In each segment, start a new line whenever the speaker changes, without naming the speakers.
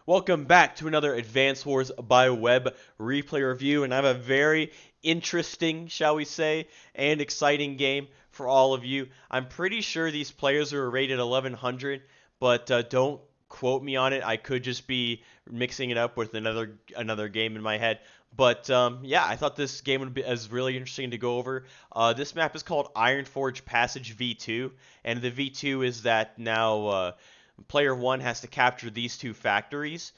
Welcome back to another Advance Wars by Web replay review, and I have a very interesting, shall we say, and exciting game for all of you. I'm pretty sure these players are rated 1100, but don't quote me on it. I could just be mixing it up with another game in my head. But yeah, I thought this game would be as really interesting to go over. This map is called Ironforge Passage V2, and the V2 is that now. Player 1 has to capture these two factories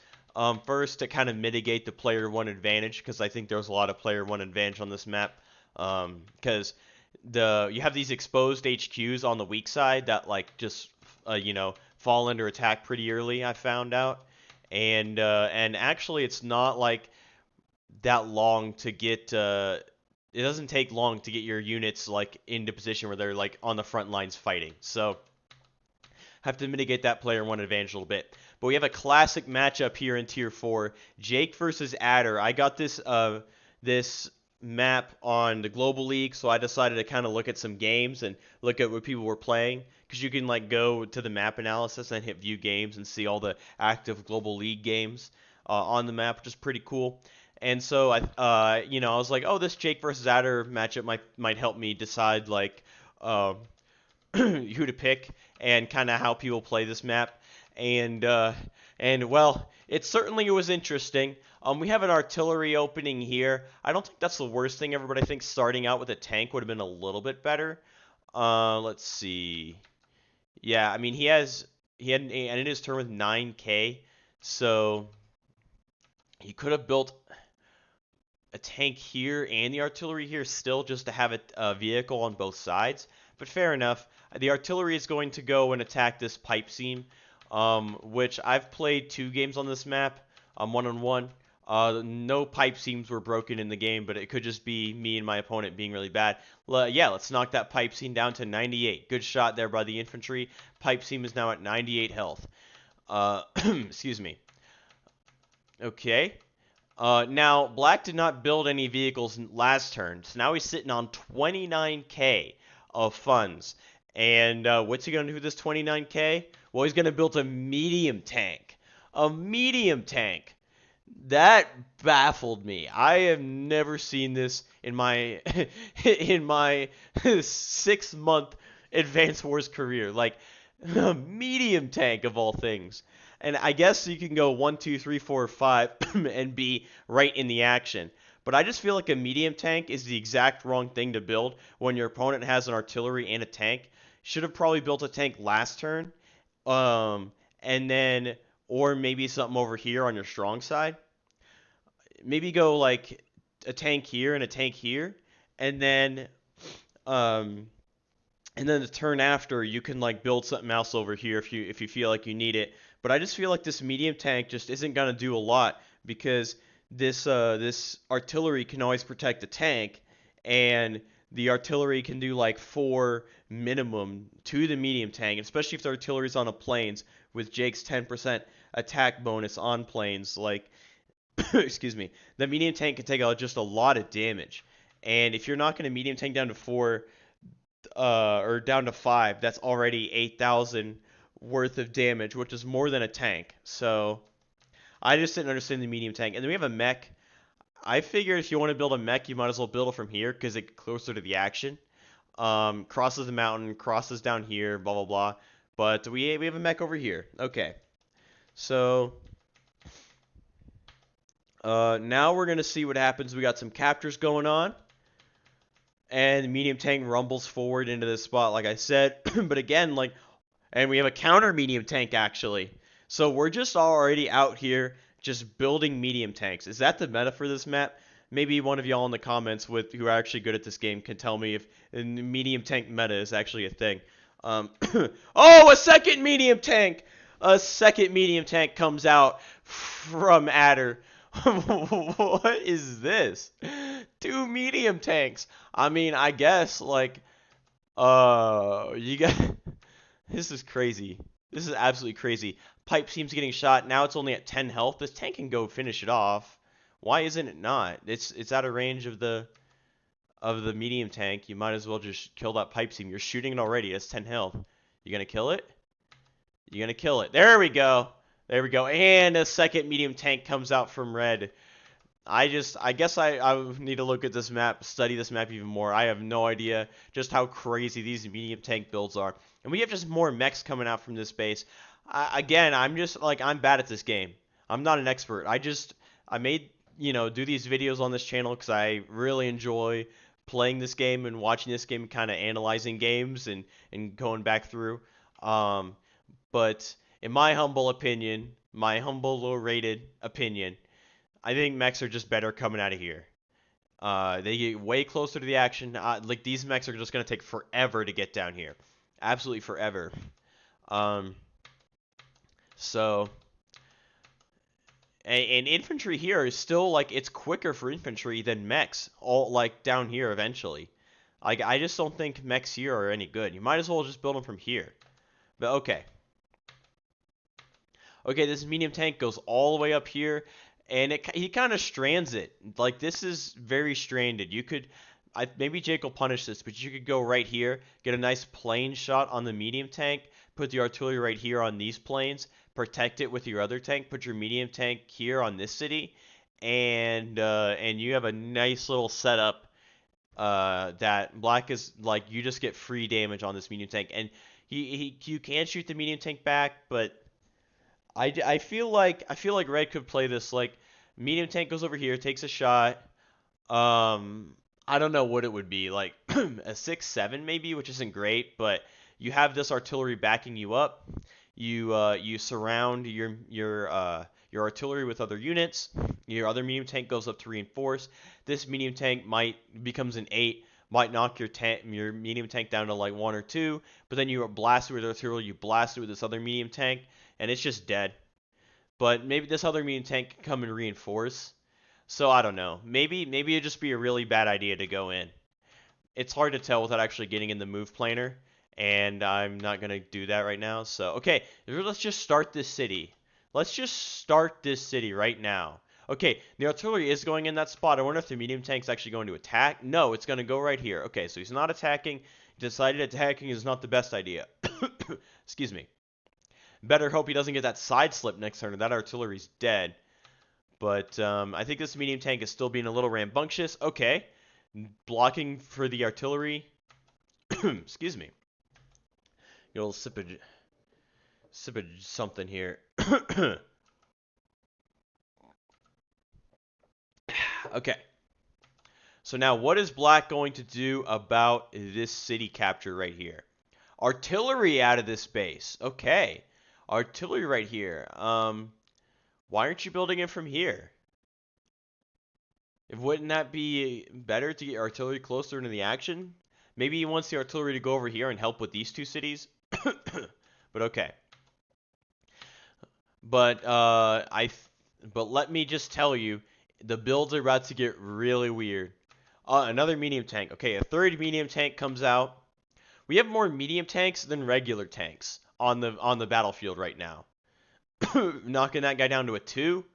first to kind of mitigate the player 1 advantage, because I think there's a lot of player 1 advantage on this map, because you have these exposed HQs on the weak side that like just fall under attack pretty early, I found out. And actually it's not like that long to get it doesn't take long to get your units like into position where they're like on the front lines fighting. So have to mitigate that player 1 advantage a little bit. But we have a classic matchup here in Tier 4, Jake versus Adder. I got this map on the Global League, so I decided to kind of look at some games and look at what people were playing, because you can like go to the map analysis and hit view games and see all the active Global League games on the map, which is pretty cool. And so I was like, oh, this Jake versus Adder matchup might help me decide like who to pick and kind of how people play this map. And well, it certainly was interesting. We have an artillery opening here. I don't think that's the worst thing ever, but I think starting out with a tank would have been a little bit better. Let's see. Yeah, I mean he ended his turn with 9k, so he could have built a tank here and the artillery here still, just to have a vehicle on both sides. But fair enough. The artillery is going to go and attack this pipe seam, which I've played 2 games on this map, one-on-one. No pipe seams were broken in the game, but it could just be me and my opponent being really bad. Yeah, let's knock that pipe seam down to 98. Good shot there by the infantry. Pipe seam is now at 98 health. Excuse me. Okay. Now, Black did not build any vehicles last turn, so now he's sitting on 29k of funds. And what's he going to do with this 29k? Well, he's going to build a medium tank. A medium tank. That baffled me. I have never seen this in my in my 6-month Advance Wars career. Like, a medium tank of all things. And I guess you can go 1, 2, 3, 4, 5 and be right in the action. But I just feel like a medium tank is the exact wrong thing to build when your opponent has an artillery and a tank. Should have probably built a tank last turn. And then, or maybe something over here on your strong side. Maybe go like a tank here and a tank here. And then the turn after you can like build something else over here if you feel like you need it. But I just feel like this medium tank just isn't gonna do a lot, because this artillery can always protect the tank, and the artillery can do like 4 minimum to the medium tank, especially if the artillery's on a plains with Jake's 10% attack bonus on plains. Like, excuse me, the medium tank can take out just a lot of damage, and if you're not gonna medium tank down to 4 or down to 5, that's already 8,000 worth of damage, which is more than a tank. So I just didn't understand the medium tank. And then we have a mech. I figured if you want to build a mech, you might as well build it from here, because it's closer to the action. Crosses the mountain, crosses down here, blah, blah, blah. But we have a mech over here. Okay. So now we're going to see what happens. We got some captures going on. And the medium tank rumbles forward into this spot, like I said. But again, like, and we have a counter medium tank, actually. So we're just already out here just building medium tanks. Is that the meta for this map? Maybe one of y'all in the comments who are actually good at this game can tell me if the medium tank meta is actually a thing. Oh, a second medium tank! A second medium tank comes out from Adder. What is this? 2 medium tanks. I mean, I guess, like, you got... This is crazy. This is absolutely crazy. Pipe seems getting shot. Now it's only at 10 health. This tank can go finish it off. Why isn't it not? It's out of range of the medium tank. You might as well just kill that pipe seam. You're shooting it already. It's 10 health. You gonna kill it? You're gonna kill it. There we go. There we go. And a second medium tank comes out from red. I guess I need to look at this map, study this map even more. I have no idea just how crazy these medium tank builds are. And we have just more mechs coming out from this base. Again, I'm just like, I'm bad at this game. I'm not an expert. I made, do these videos on this channel because I really enjoy playing this game and watching this game, kind of analyzing games and going back through. Um, but in my humble opinion, my humble low rated opinion, I think mechs are just better coming out of here. They get way closer to the action. Like these mechs are just gonna take forever to get down here, absolutely forever. Um, so and infantry here is still like it's quicker for infantry than mechs. All like down here eventually. Like I just don't think mechs here are any good. You might as well just build them from here. But okay. Okay, this medium tank goes all the way up here, and he kind of strands it. Like this is very stranded. You could, maybe Jake will punish this, but you could go right here, get a nice plane shot on the medium tank, put the artillery right here on these planes, protect it with your other tank, put your medium tank here on this city, and you have a nice little setup. That black is like you just get free damage on this medium tank, and you can shoot the medium tank back, but I feel like red could play this like medium tank goes over here, takes a shot. I don't know what it would be like a 6-7 maybe, which isn't great, but you have this artillery backing you up. You surround your artillery with other units. Your other medium tank goes up to reinforce. This medium tank becomes an 8, might knock your medium tank down to like 1 or 2, but then you blast it with artillery. You blast it with this other medium tank, and it's just dead. But maybe this other medium tank can come and reinforce. So I don't know. Maybe it'd just be a really bad idea to go in. It's hard to tell without actually getting in the move planer, and I'm not gonna do that right now. So okay, let's just start this city. Let's just start this city right now. Okay, the artillery is going in that spot. I wonder if the medium tank's actually going to attack. No, it's gonna go right here. Okay, so he's not attacking. He decided attacking is not the best idea. Excuse me. Better hope he doesn't get that side slip next turn. That artillery's dead. But I think this medium tank is still being a little rambunctious. Okay. Blocking for the artillery. Excuse me. Get a little sip of something here. Okay. So now what is black going to do about this city capture right here? Artillery out of this base. Okay. Artillery right here. Why aren't you building it from here? Wouldn't that be better to get artillery closer into the action? Maybe he wants the artillery to go over here and help with these two cities. But okay. But but let me just tell you, the builds are about to get really weird. Another medium tank. Okay, a third medium tank comes out. We have more medium tanks than regular tanks on the battlefield right now. Knocking that guy down to a 2.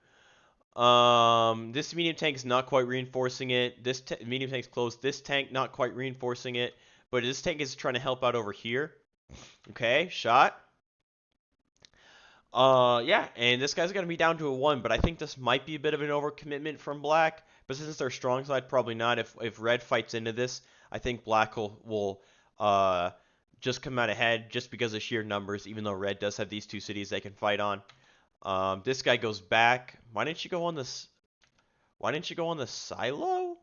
This medium tank is not quite reinforcing it. This medium tank's close. This tank not quite reinforcing it, but this tank is trying to help out over here. Okay, shot. Yeah, and this guy's gonna be down to a 1, but I think this might be a bit of an overcommitment from black. But since they're strong side, probably not. If red fights into this, I think black will just come out ahead just because of sheer numbers. Even though red does have these two cities they can fight on. This guy goes back. Why didn't you go on this? Why didn't you go on the silo?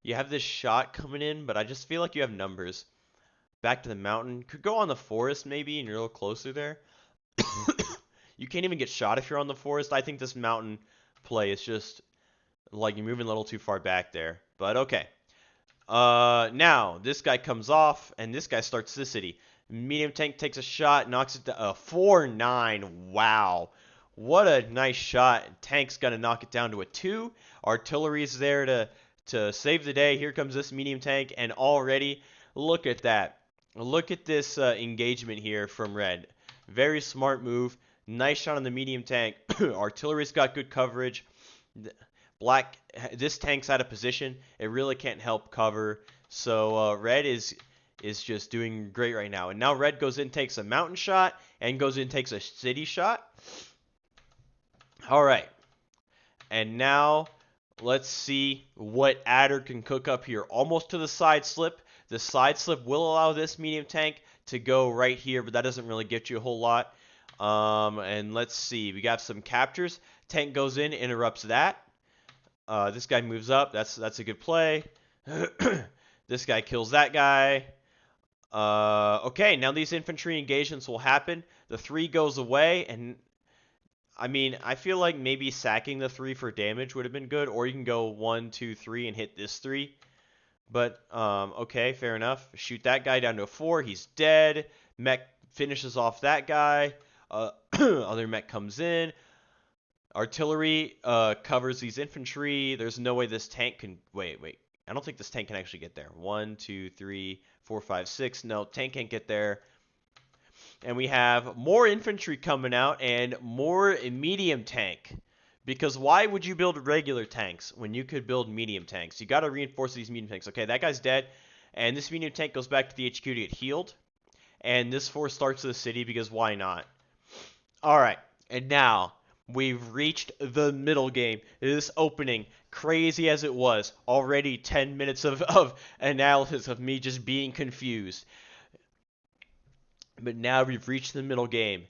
You have this shot coming in, but I just feel like you have numbers. Back to the mountain. Could go on the forest maybe, and you're a little closer there. You can't even get shot if you're on the forest. I think this mountain play is just like you're moving a little too far back there. But okay. Now this guy comes off, and this guy starts the city. Medium tank takes a shot, knocks it to a 4-9. Wow. What a nice shot. Tank's going to knock it down to a 2. Artillery's there to save the day. Here comes this medium tank, and already, look at that. Look at this engagement here from red. Very smart move. Nice shot on the medium tank. Artillery's got good coverage. Black, this tank's out of position. It really can't help cover. So red is just doing great right now. And now red goes in, takes a mountain shot, and goes in, takes a city shot. All right. And now let's see what Adder can cook up here. Almost to the side slip. The side slip will allow this medium tank to go right here, but that doesn't really get you a whole lot. And let's see. We got some captures. Tank goes in, interrupts that. This guy moves up. That's a good play. This guy kills that guy. Okay, now these infantry engagements will happen. The 3 goes away, and I mean, I feel like maybe sacking the 3 for damage would have been good, or you can go 1, 2, 3 and hit this 3. But, okay, fair enough. Shoot that guy down to a 4. He's dead. Mech finishes off that guy. Other mech comes in. Artillery covers these infantry. There's no way this tank can... Wait. I don't think this tank can actually get there. 1, 2, 3, 4, 5, 6. No, tank can't get there. And we have more infantry coming out and more medium tank. Because why would you build regular tanks when you could build medium tanks? You got to reinforce these medium tanks. Okay, that guy's dead. And this medium tank goes back to the HQ to get healed. And this force starts to the city because why not? Alright, and now we've reached the middle game. This opening, crazy as it was, already 10 minutes of analysis of me just being confused. But now we've reached the middle game.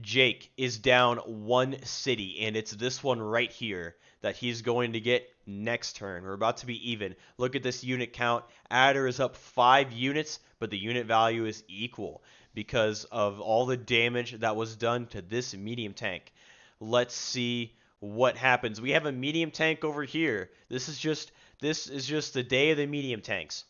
Jake is down 1 city, and it's this one right here that he's going to get next turn. We're about to be even. Look at this unit count. Adder is up 5 units, but the unit value is equal because of all the damage that was done to this medium tank. Let's see what happens. We have a medium tank over here. This is just the day of the medium tanks.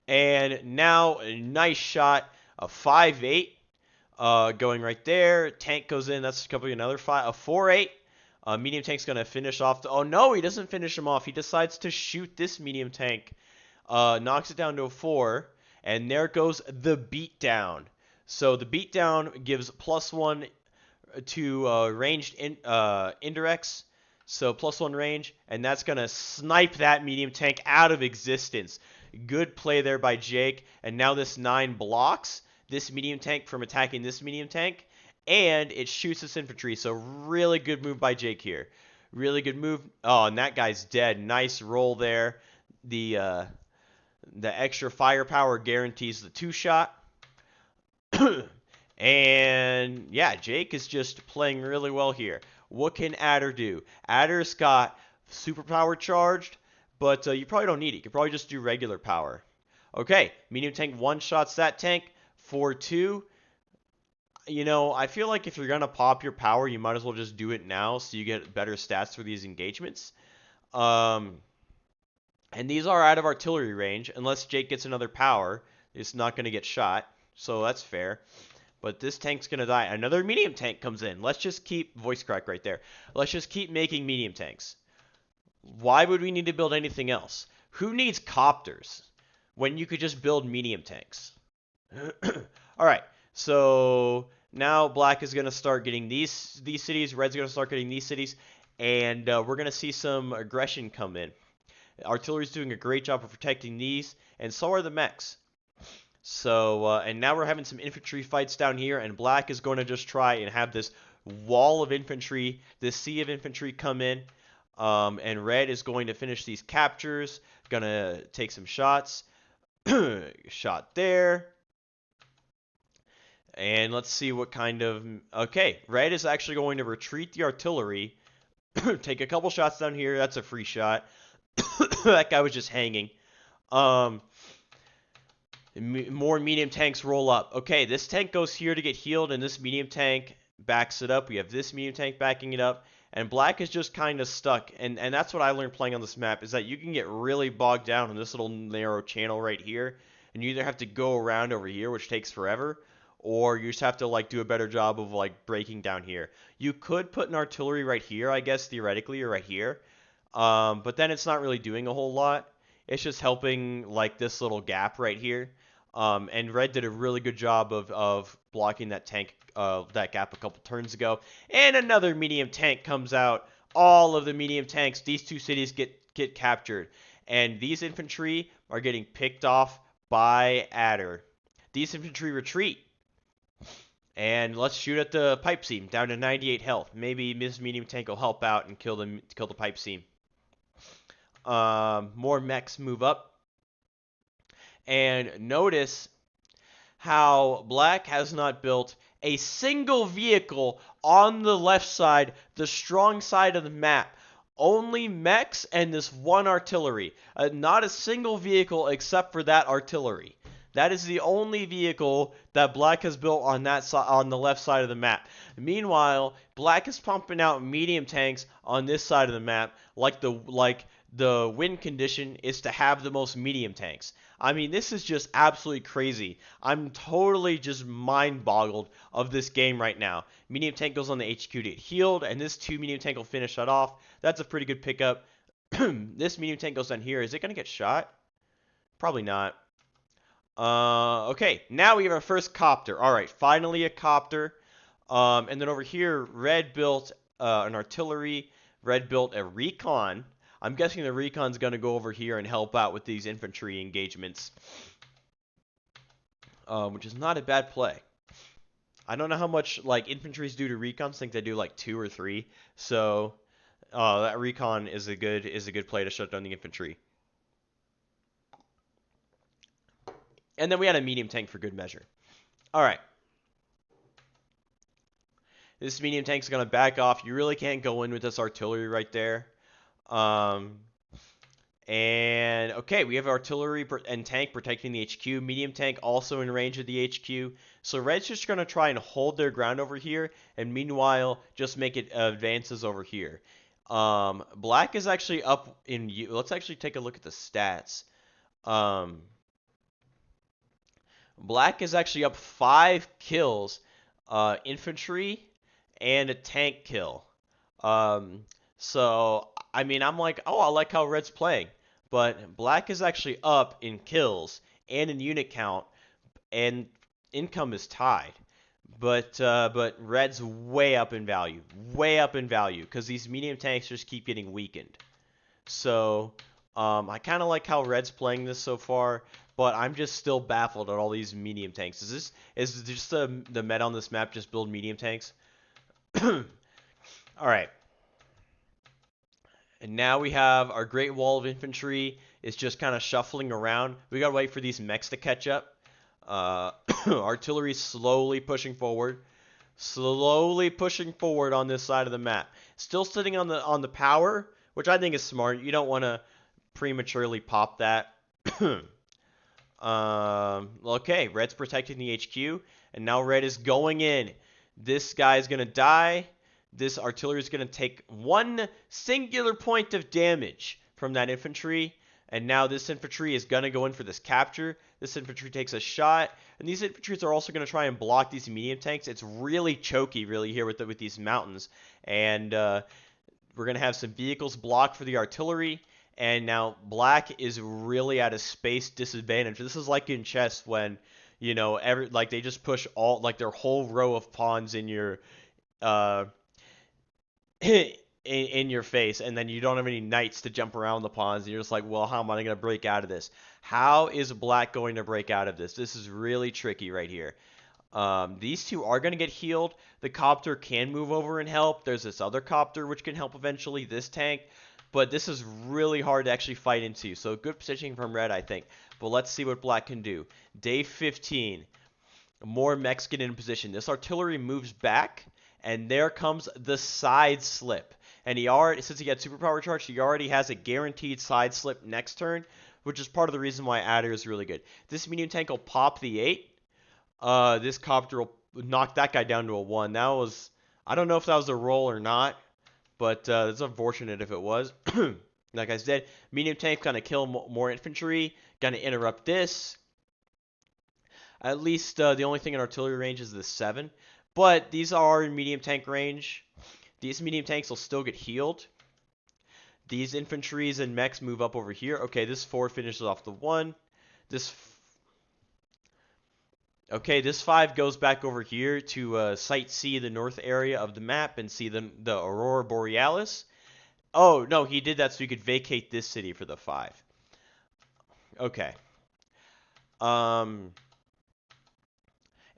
And now a nice shot, a 5-8 going right there. Tank goes in. That's probably another 5, a 4-8. Medium tank's going to finish off. Oh, no, he doesn't finish him off. He decides to shoot this medium tank. Knocks it down to a 4. And there goes the beatdown. So the beatdown gives +1 to ranged indirects. So +1 range. And that's going to snipe that medium tank out of existence. Good play there by Jake. And now this 9 blocks this medium tank from attacking this medium tank. And it shoots this infantry. So really good move by Jake here. Really good move. Oh, and that guy's dead. Nice roll there. The extra firepower guarantees the 2-shot. And yeah, Jake is just playing really well here. What can Adder do? Adder's got superpower charged, but you probably don't need it. You can probably just do regular power. Okay, medium tank 1-shots that tank. 4-2. You know, I feel like if you're going to pop your power, you might as well just do it now so you get better stats for these engagements. And these are out of artillery range. Unless Jake gets another power, it's not going to get shot. So that's fair. But this tank's going to die. Another medium tank comes in. Let's just keep... Voice crack right there. Let's just keep making medium tanks. Why would we need to build anything else? Who needs copters when you could just build medium tanks? Alright, so now Black is going to start getting these cities. Red's going to start getting these cities. And we're going to see some aggression come in. Artillery's doing a great job of protecting these. And so are the mechs. So, and now we're having some infantry fights down here. And Black is going to just try and have this wall of infantry, this sea of infantry come in. And Red is going to finish these captures. Going to take some shots. Shot there. And let's see what kind of... Okay, Red is actually going to retreat the artillery. Take a couple shots down here. That's a free shot. That guy was just hanging. More medium tanks roll up. Okay, this tank goes here to get healed, and this medium tank backs it up. We have this medium tank backing it up. And Black is just kind of stuck. And that's what I learned playing on this map, is that you can get really bogged down in this little narrow channel right here. And you either have to go around over here, which takes forever, or you just have to like do a better job of like breaking down here. You could put an artillery right here, I guess, theoretically, or right here. But then it's not really doing a whole lot. It's just helping like this little gap right here. And Red did a really good job of blocking that tank, that gap a couple turns ago. And another medium tank comes out. All of the medium tanks, these 2 cities get captured. And these infantry are getting picked off by Adder. These infantry retreat. And let's shoot at the pipe seam, down to 98 health. Maybe this medium tank will help out and kill the pipe seam. More mechs move up. And notice how Black has not built a single vehicle on the left side, the strong side of the map. Only mechs and this one artillery. Not a single vehicle except for that artillery. That is the only vehicle that Black has built on that on the left side of the map. Meanwhile, Black is pumping out medium tanks on this side of the map, like the win condition is to have the most medium tanks. I mean, this is just absolutely crazy. I'm totally just mind-boggled of this game right now. Medium tank goes on the HQ to get healed, and this 2 medium tank will finish that off. That's a pretty good pickup. This medium tank goes down here. Is it going to get shot? Probably not. Okay, now we have our first copter. All right, finally a copter. And then over here, Red built an artillery. Red built a recon. I'm guessing the recon's going to go over here and help out with these infantry engagements, which is not a bad play. I don't know how much like infantries do to recons. I think they do like 2 or 3. So that recon is a good play to shut down the infantry. And then we had a medium tank for good measure. All right. This medium tank's going to back off. You really can't go in with this artillery right there. And okay, we have artillery and tank protecting the HQ. Medium tank also in range of the HQ. So Red's just going to try and hold their ground over here, and meanwhile just make it advances over here. Black is actually up in. Let's actually take a look at the stats. Black is actually up 5 kills, infantry, and a tank kill. So, I mean, I'm like, oh, I like how Red's playing. But Black is actually up in kills and in unit count, and income is tied. But Red's way up in value, because these medium tanks just keep getting weakened. So, I kind of like how Red's playing this so far, but I'm just still baffled at all these medium tanks. Is just the meta on this map just build medium tanks? All right. And now we have our Great Wall of Infantry is just kind of shuffling around. We gotta wait for these mechs to catch up. Artillery slowly pushing forward. Slowly pushing forward on this side of the map. Still sitting on the power, which I think is smart. You don't want to prematurely pop that. Okay, Red's protecting the HQ, and now Red is going in. This guy is gonna die. This artillery is going to take 1 singular point of damage from that infantry. And now this infantry is going to go in for this capture. This infantry takes a shot. And these infantries are also going to try and block these medium tanks. It's really choky, really, here with these mountains. And we're going to have some vehicles blocked for the artillery. And now Black is really at a space disadvantage. This is like in chess when, you know, they just push all, like, their whole row of pawns in your... in your face, and then you don't have any knights to jump around the pawns, and you're just like, well, how am I going to break out of this? How is Black going to break out of this? This is really tricky right here. These two are going to get healed. The copter can move over and help. There's this other copter which can help eventually, this tank, but this is really hard to actually fight into. So good positioning from Red, I think. But let's see what Black can do. Day 15. More mechs get in position. This artillery moves back. And there comes the side slip. And he already, since he got superpower charge, he already has a guaranteed side slip next turn, which is part of the reason why Adder is really good. This medium tank will pop the 8. This copter will knock that guy down to a 1. That was, I don't know if that was a roll or not, but it's unfortunate if it was. Like I said, medium tank gonna kill more infantry, gonna interrupt this. At least the only thing in artillery range is the 7. But these are in medium tank range. These medium tanks will still get healed. These infantries and mechs move up over here. Okay, this 4 finishes off the 1. This 5 goes back over here to sight-see the north area of the map and see the Aurora Borealis. Oh, no, he did that so he could vacate this city for the 5. Okay.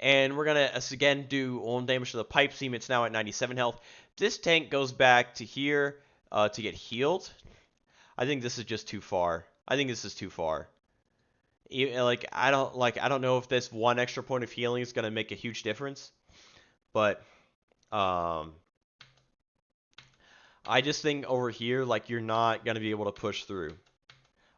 And we're going to, again, do 1 damage to the pipe seam. It's now at 97 health. This tank goes back to here to get healed. I think this is just too far. I think this is too far. I don't know if this 1 extra point of healing is going to make a huge difference. But I just think over here, like, you're not going to be able to push through.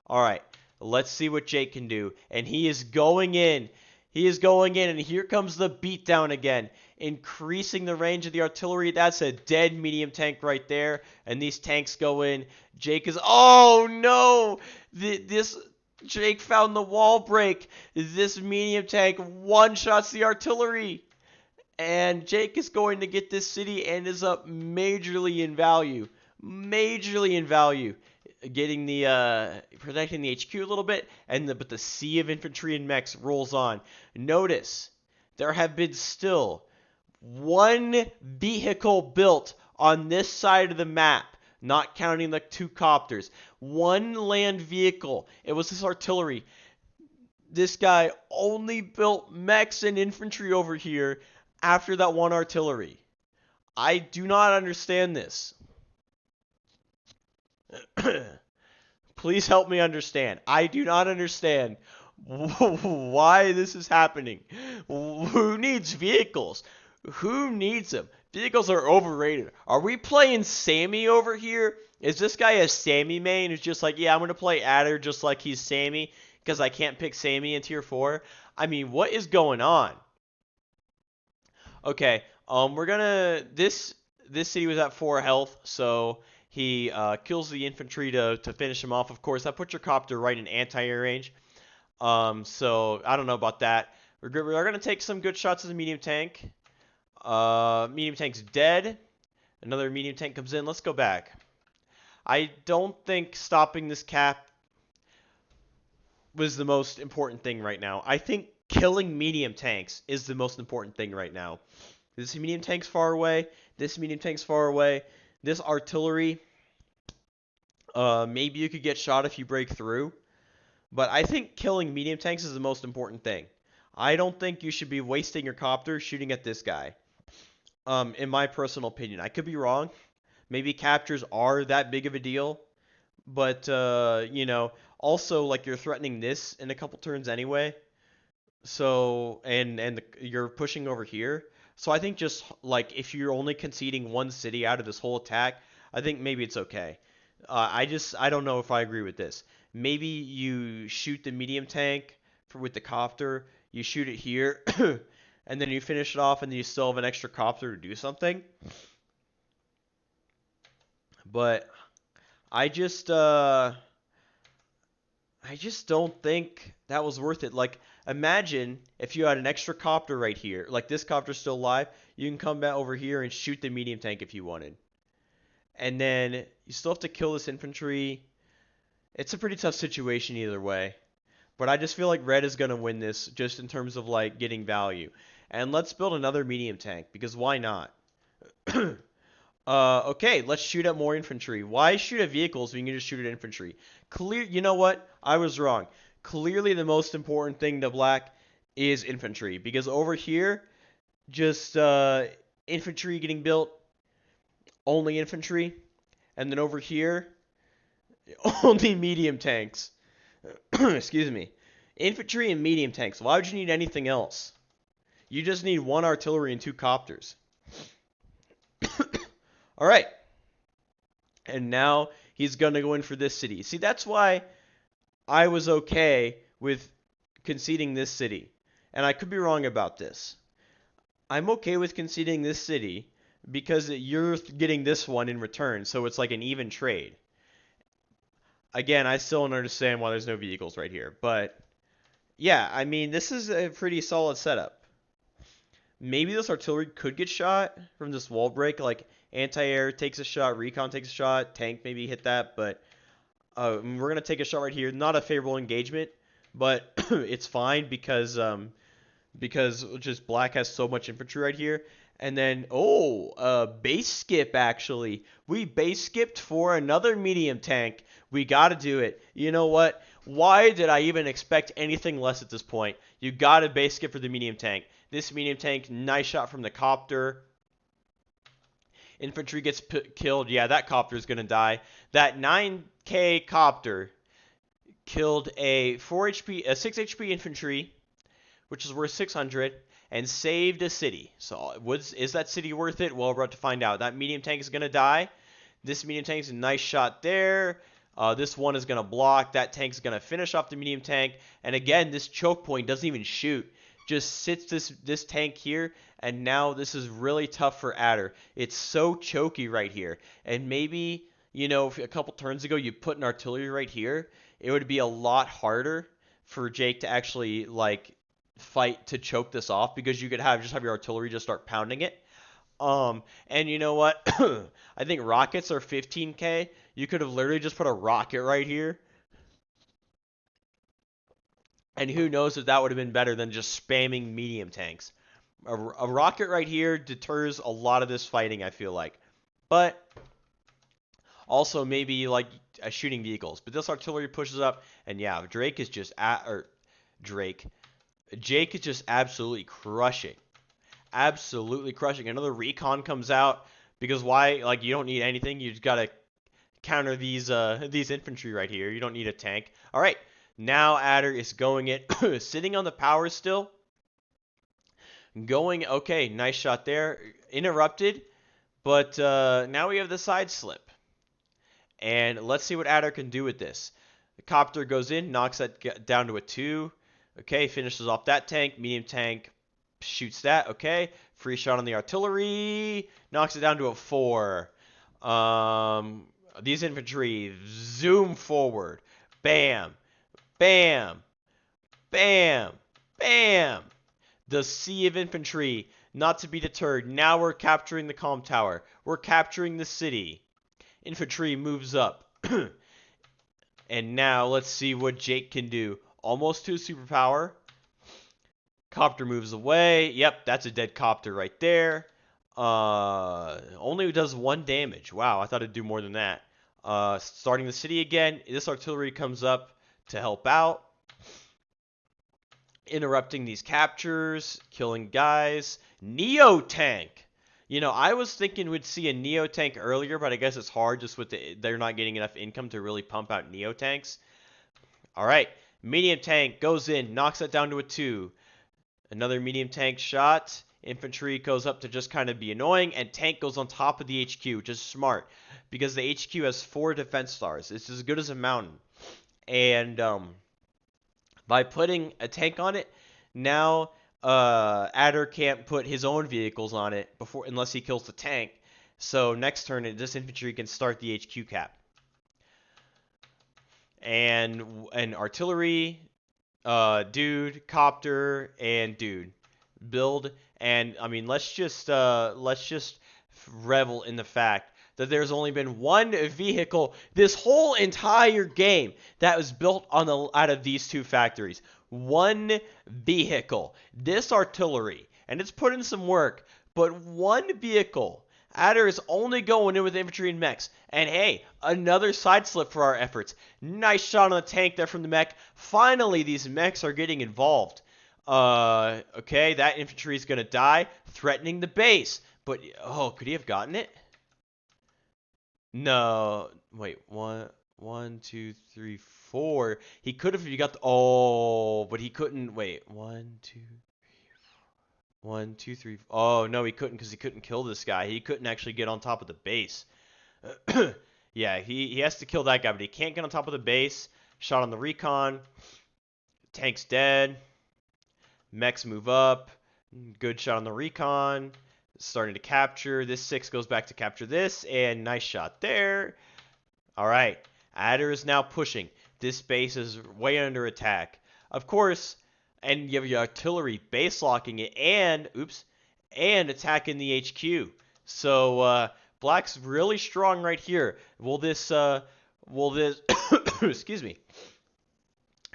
All right, let's see what Jake can do. And he is going in. He is going in, and here comes the beatdown again. Increasing the range of the artillery. That's a dead medium tank right there. And these tanks go in. Jake is... Oh, no! Jake found the wall break. This medium tank one-shots the artillery. And Jake is going to get this city and is up majorly in value. Majorly in value. Getting the protecting the HQ a little bit, but the sea of infantry and mechs rolls on. Notice there have been still 1 vehicle built on this side of the map, not counting the 2 copters. 1 land vehicle. It was this artillery. This guy only built mechs and infantry over here after that 1 artillery. I do not understand this. Please help me understand. I do not understand why this is happening. Who needs vehicles? Who needs them? Vehicles are overrated. Are we playing Sammy over here? Is this guy a Sammy main who's just like, yeah, I'm going to play Adder just like he's Sammy because I can't pick Sammy in tier 4? I mean, what is going on? Okay, we're going to... This city was at 4 health, so... He kills the infantry to finish him off. Of course, that puts your copter right in anti-air range. So I don't know about that. We're going to take some good shots at the medium tank. Medium tank's dead. Another medium tank comes in. Let's go back. I don't think stopping this cap was the most important thing right now. I think killing medium tanks is the most important thing right now. This medium tank's far away. This medium tank's far away. This artillery, maybe you could get shot if you break through. But I think killing medium tanks is the most important thing. I don't think you should be wasting your copter shooting at this guy. In my personal opinion. I could be wrong. Maybe captures are that big of a deal. But, you know, also, like, you're threatening this in a couple turns anyway. So, you're pushing over here. So I think just, like, if you're only conceding 1 city out of this whole attack, I think maybe it's okay. I don't know if I agree with this. Maybe you shoot the medium tank with the copter, you shoot it here, and then you finish it off, and then you still have an extra copter to do something. But I just don't think that was worth it. Like, imagine if you had an extra copter right here. Like, this copter's still alive. You can come back over here and shoot the medium tank if you wanted. And then you still have to kill this infantry. It's a pretty tough situation either way. But I just feel like red is going to win this just in terms of, like, getting value. And let's build another medium tank, because why not? Okay, let's shoot at more infantry. Why shoot at vehicles when you can just shoot at infantry? You know what? I was wrong. Clearly the most important thing to black is infantry. Because over here, just infantry getting built, only infantry. And then over here, only medium tanks. Excuse me. Infantry and medium tanks. Why would you need anything else? You just need 1 artillery and 2 copters. All right. And now he's going to go in for this city. See, that's why I was okay with conceding this city. And I could be wrong about this. I'm okay with conceding this city because you're getting this one in return. So it's like an even trade. Again, I still don't understand why there's no vehicles right here. But yeah, I mean, this is a pretty solid setup. Maybe this artillery could get shot from this wall break. Like, anti-air takes a shot, recon takes a shot, tank maybe hit that. But we're going to take a shot right here. Not a favorable engagement, but it's fine because just black has so much infantry right here. And then, base skip, actually. We base skipped for another medium tank. We got to do it. You know what? Why did I even expect anything less at this point? You got to base skip for the medium tank. This medium tank, nice shot from the copter. Infantry gets killed. Yeah, that copter is going to die. That 9k copter killed a 4 HP, a 6 HP infantry, which is worth 600, and saved a city. So is that city worth it? Well, we're about to find out. That medium tank is going to die. This medium tank is a nice shot there. This one is going to block. That tank is going to finish off the medium tank. And again, this choke point doesn't even shoot. Just sits this tank here, and now this is really tough for Adder. It's so choky right here. And maybe, you know, if a couple turns ago you put an artillery right here, it would be a lot harder for Jake to actually, like, fight to choke this off, because you could just have your artillery just start pounding it. And you know what? I think rockets are 15k. You could have literally just put a rocket right here. And who knows if that would have been better than just spamming medium tanks. A rocket right here deters a lot of this fighting, I feel like. But also maybe like shooting vehicles. But this artillery pushes up, and yeah, Jake is just absolutely crushing. Absolutely crushing. Another recon comes out, because why? Like, you don't need anything. You just gotta counter these infantry right here. You don't need a tank. All right, now Adder is going it, sitting on the power still. Going, okay, nice shot there. Interrupted, but now we have the side slip. And let's see what Adder can do with this. The copter goes in, knocks that down to a 2. Okay, finishes off that tank. Medium tank shoots that. Okay, free shot on the artillery. Knocks it down to a 4. These infantry zoom forward. Bam, bam, bam, bam. The sea of infantry, not to be deterred. Now we're capturing the comm tower. We're capturing the city. Infantry moves up. And now let's see what Jake can do. Almost to a superpower. Copter moves away. Yep, that's a dead copter right there. Only does 1 damage. Wow, I thought it'd do more than that. Starting the city again. This artillery comes up to help out. Interrupting these captures, killing guys. Neo tank. You know, I was thinking we'd see a Neo tank earlier, but I guess it's hard just with they're not getting enough income to really pump out Neo tanks. All right, medium tank goes in, knocks it down to a 2. Another medium tank shot. Infantry goes up to just kind of be annoying, and tank goes on top of the HQ, which is smart, because the HQ has 4 defense stars. It's as good as a mountain. And by putting a tank on it, now Adder can't put his own vehicles on it unless he kills the tank. So next turn, this infantry can start the HQ cap. And artillery, dude, copter, and dude build. And I mean, let's just revel in the fact that there's only been 1 vehicle this whole entire game that was built out of these 2 factories. 1 vehicle. This artillery, and it's put in some work, but 1 vehicle. Adder is only going in with infantry and mechs. And hey, another side slip for our efforts. Nice shot on the tank there from the mech. Finally, these mechs are getting involved. Okay, that infantry is going to die, threatening the base. But, oh, could he have gotten it? No, wait, 1, 2, 3, 4. He could have if he got the, oh, but he couldn't. Wait, 1, 2, 3, 4. 1, 2, 3. Oh no, he couldn't, because he couldn't kill this guy. He couldn't actually get on top of the base. Yeah, he has to kill that guy, but he can't get on top of the base. Shot on the recon. Tank's dead. Mechs move up. Good shot on the recon. Starting to capture. This 6 goes back to capture this, and nice shot there. All right, Adder is now pushing. This base is way under attack. Of course, and you have your artillery base locking it and attacking the HQ. So Black's really strong right here. Will this excuse me.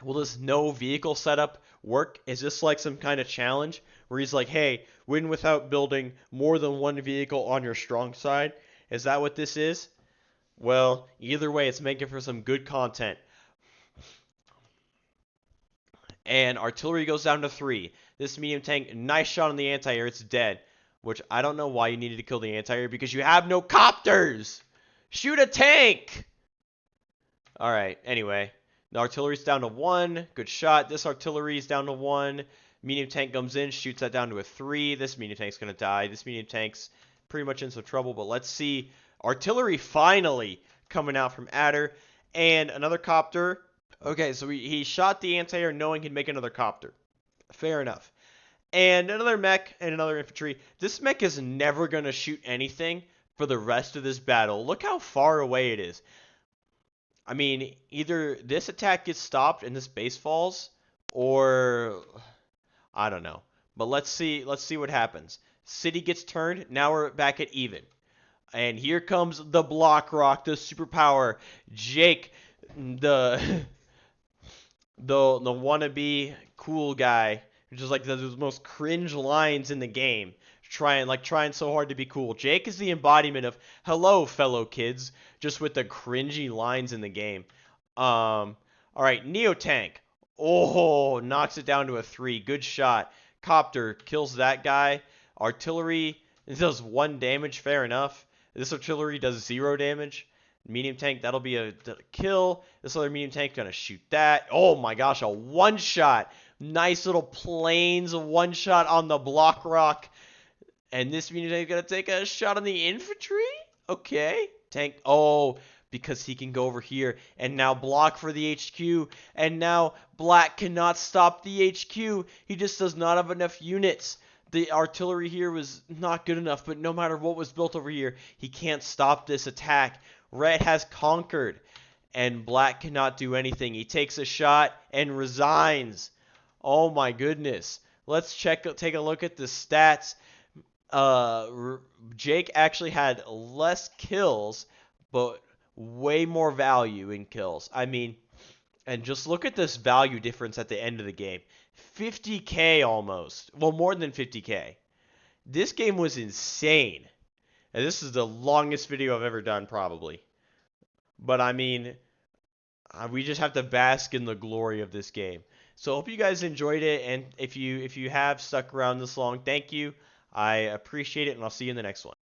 Will this no vehicle setup work? Is this like some kind of challenge where he's like, hey, win without building more than 1 vehicle on your strong side? Is that what this is? Well, either way, it's making for some good content. And artillery goes down to 3. This medium tank, nice shot on the anti-air. It's dead. Which I don't know why you needed to kill the anti-air because you have no copters. Shoot a tank. All right. Anyway, the artillery's down to 1. Good shot. This artillery's down to 1. Medium tank comes in, shoots that down to a 3. This medium tank's gonna die. This medium tank's pretty much in some trouble. But let's see. Artillery finally coming out from Adder. And another copter. Okay, so he shot the anti-air knowing he'd make another copter. Fair enough. And another mech and another infantry. This mech is never going to shoot anything for the rest of this battle. Look how far away it is. I mean, either this attack gets stopped and this base falls, or I don't know. But let's see what happens. City gets turned. Now we're back at even. And here comes the Block Rock, the superpower. Jake, the wannabe cool guy, which is like the most cringe lines in the game. Trying so hard to be cool. Jake is the embodiment of hello, fellow kids, just with the cringy lines in the game. All right, Neo Tank. Oh, knocks it down to a 3. Good shot. Copter kills that guy. Artillery does 1 damage. Fair enough. This artillery does 0 damage. Medium tank, that'll be a kill. This other medium tank gonna shoot that. Oh my gosh, a 1-shot. Nice little planes 1-shot on the Block Rock. And this medium tank gonna take a shot on the infantry? Okay. Tank, oh, because he can go over here and now block for the HQ. And now Black cannot stop the HQ. He just does not have enough units. The artillery here was not good enough, but no matter what was built over here, he can't stop this attack. Red has conquered, and Black cannot do anything. He takes a shot and resigns. Oh my goodness. Let's take a look at the stats. Jake actually had less kills, but way more value in kills. I mean, and just look at this value difference at the end of the game. 50k almost. Well, more than 50k. This game was insane. And this is the longest video I've ever done, probably. But I mean, we just have to bask in the glory of this game. So I hope you guys enjoyed it, and if you have stuck around this long, thank you. I appreciate it, and I'll see you in the next one.